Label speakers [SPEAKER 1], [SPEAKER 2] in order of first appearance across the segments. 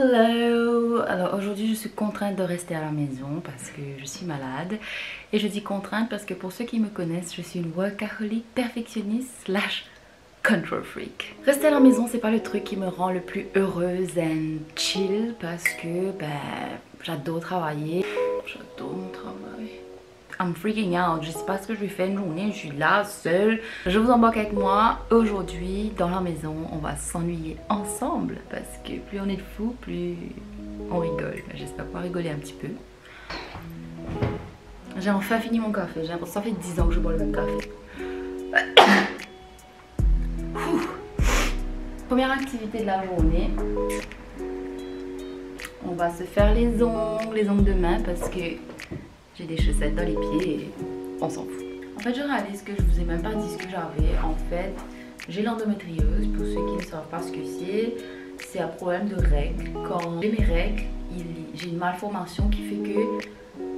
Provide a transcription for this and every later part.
[SPEAKER 1] Hello! Alors aujourd'hui je suis contrainte de rester à la maison parce que je suis malade. Et je dis contrainte parce que pour ceux qui me connaissent, je suis une workaholic perfectionniste slash control freak. Rester à la maison c'est pas le truc qui me rend le plus heureuse and chill parce que j'adore travailler. J'adore mon travail. I'm freaking out, je sais pas ce que je vais faire une journée, je suis là seule. Je vous embarque avec moi. Aujourd'hui, dans la maison, on va s'ennuyer ensemble parce que plus on est de fous, plus on rigole. J'espère pouvoir rigoler un petit peu. J'ai enfin fini mon café, j'ai l'impression que ça fait 10 ans que je bois le même café. Première activité de la journée. On va se faire les ongles de main parce que j'ai des chaussettes dans les pieds et on s'en fout. En fait, je réalise que je vous ai même pas dit ce que j'avais. En fait, j'ai l'endométriose. Pour ceux qui ne savent pas ce que c'est un problème de règles. Quand j'ai mes règles, j'ai une malformation qui fait que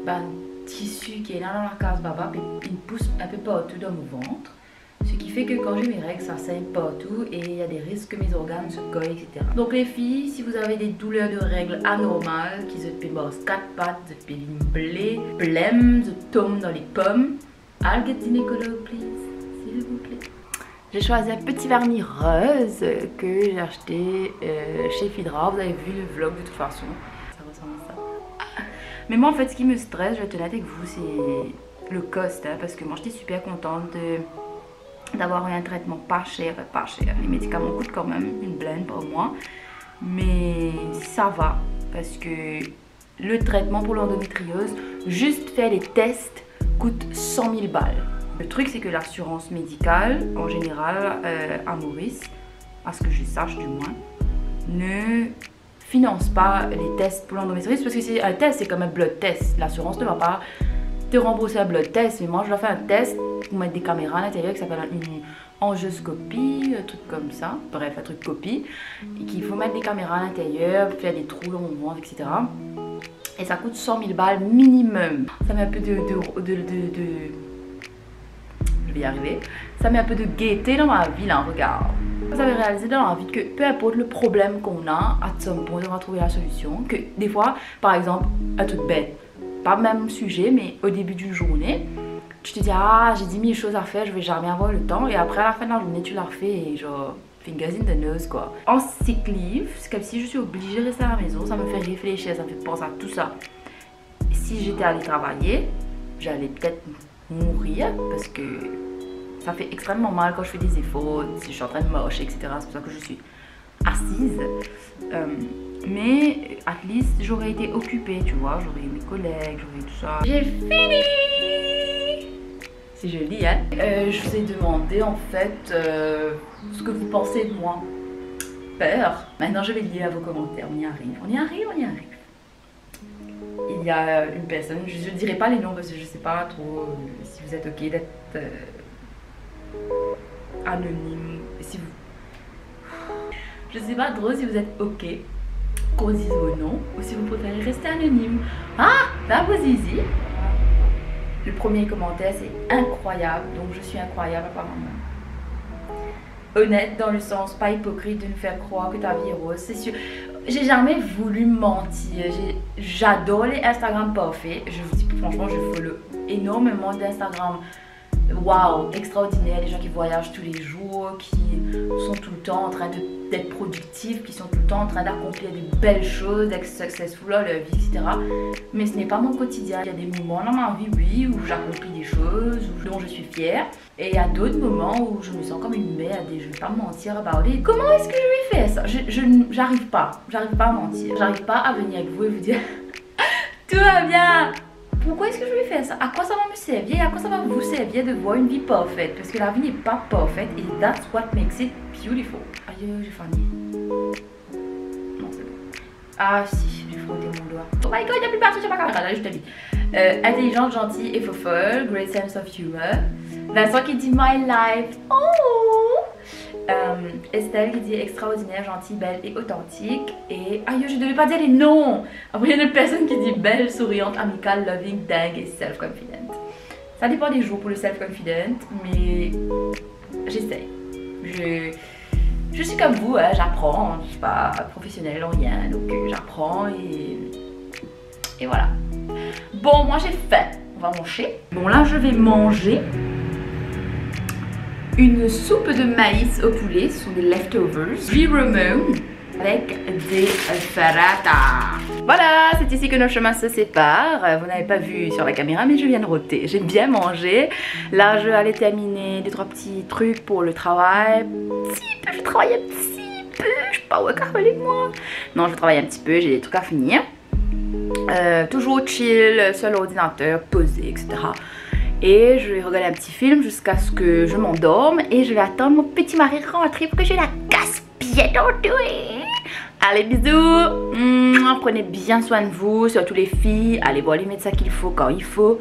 [SPEAKER 1] le tissu qui est là dans la case baba, il pousse un peu partout dans mon ventre. Ce qui fait que quand j'ai mes règles, ça saigne partout et il y a des risques que mes organes se collent, etc. Donc les filles, si vous avez des douleurs de règles anormales, qui se passent 4 pattes, de blé, blême, de tombent dans les pommes, I'll get gynécologue, please, s'il vous plaît. J'ai choisi un petit vernis rose que j'ai acheté chez Fidra. Vous avez vu le vlog de toute façon. Ça ressemble à ça. Mais moi en fait, ce qui me stresse, je vais être honnête avec vous, c'est le cost. Parce que moi j'étais super contente d'avoir un traitement pas cher. Les médicaments coûtent quand même une blinde par mois, mais ça va parce que le traitement pour l'endométriose, juste faire les tests, coûte 100 000 balles. Le truc c'est que l'assurance médicale en général à Maurice, à ce que je sache du moins, ne finance pas les tests pour l'endométriose parce que c'est un test, c'est comme un blood test. L'assurance ne va pas te rembourser un blood test, mais moi je dois faire un test pour mettre des caméras à l'intérieur qui s'appelle une angioscopie, un truc comme ça, bref un truc copie, et qu'il faut mettre des caméras à l'intérieur, faire des trous dans mon ventre, etc. Et ça coûte 100 000 balles minimum. Ça met un peu je vais y arriver. Ça met un peu de gaieté dans ma vie là, regarde. Vous avez réalisé dans la vie que peu importe le problème qu'on a, à some point on va trouver la solution. Que des fois, par exemple, un truc bête, pas le même sujet, mais au début d'une journée, tu te dis ah j'ai 10 000 choses à faire, je vais jamais avoir le temps, et après à la fin de la journée tu la refais et genre fingers in the nose quoi. En sick leave, c'est comme si je suis obligée de rester à la maison, ça me fait réfléchir, ça me fait penser à tout ça. Et si j'étais allée travailler, j'allais peut-être mourir parce que ça fait extrêmement mal quand je fais des efforts, si je suis en train de marcher, etc. C'est pour ça que je suis assise. Mais at least j'aurais été occupée, tu vois, j'aurais eu mes collègues, j'aurais eu tout ça. J'ai fini! C'est joli, hein? Je vous ai demandé en fait ce que vous pensez de moi. Peur. Maintenant je vais lire vos commentaires, on y arrive, on y arrive, on y arrive. Il y a une personne, je ne dirai pas les noms parce que je ne sais pas trop si vous êtes ok d'être anonyme. Si vous... Je ne sais pas trop si vous êtes ok qu'on dise vos noms ou si vous préférez rester anonyme. Ah, that was easy. Le premier commentaire c'est incroyable, donc je suis incroyable apparemment. Honnête dans le sens pas hypocrite de nous faire croire que ta vie est rose, c'est sûr. J'ai jamais voulu mentir, j'adore les Instagram parfaits. Je vous dis franchement, je follow énormément d'Instagram. Waouh, extraordinaire, des gens qui voyagent tous les jours, qui sont tout le temps en train d'être productifs, qui sont tout le temps en train d'accomplir de belles choses, d'être successful dans leur vie, etc. Mais ce n'est pas mon quotidien. Il y a des moments dans ma vie, oui, où j'accomplis des choses, dont je suis fière. Et il y a d'autres moments où je me sens comme une merde et je ne vais pas me mentir about it. Comment est-ce que je vais faire ça? J'arrive pas à mentir. J'arrive pas à venir avec vous et vous dire tout va bien. Pourquoi est-ce que je vais faire ça? À quoi ça va me servir? Et à quoi ça va vous servir de voir une vie parfaite? Parce que la vie n'est pas parfaite et that's what makes it beautiful. Aïe, j'ai failli. Non, c'est bon. Ah si, j'ai frotté mon doigt. Oh my god, il n'y a plus personne sur ma caméra, là, je t'habille. Intelligente, gentille et fofolle, great sense of humor. Vincent qui dit my life. Oh! Estelle qui dit extraordinaire, gentille, belle et authentique. Et aïe, je devais pas dire les noms. Après il y a une autre personne qui dit belle, souriante, amicale, loving, dingue et self-confident. Ça dépend des jours pour le self-confident, mais j'essaye. je suis comme vous, hein, j'apprends, je suis pas professionnelle en rien, donc j'apprends et voilà. Bon, moi j'ai faim, on va manger. Bon là je vais manger une soupe de maïs au poulet, ce sont des leftovers, Giromone avec des ferrata. Voilà, c'est ici que nos chemins se séparent. Vous n'avez pas vu sur la caméra, mais je viens de rôter. J'ai bien mangé. Là, je vais aller terminer 2-3 petits trucs pour le travail. Je travaille un petit peu. Je suis pas work avec moi. Non, je travaille un petit peu. J'ai des trucs à finir. Toujours chill, seul ordinateur, posé, etc. Et je vais regarder un petit film jusqu'à ce que je m'endorme. Et je vais attendre mon petit mari rentrer pour que je la casse bien entourée. Allez, bisous. Prenez bien soin de vous, surtout les filles. Allez voir les médecins qu'il faut quand il faut.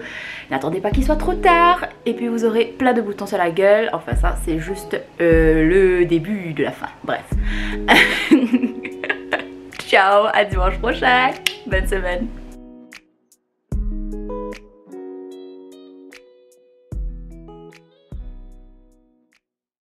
[SPEAKER 1] N'attendez pas qu'il soit trop tard. Et puis vous aurez plein de boutons sur la gueule. Enfin ça c'est juste le début de la fin. Bref. Ciao, à dimanche prochain. Bonne semaine.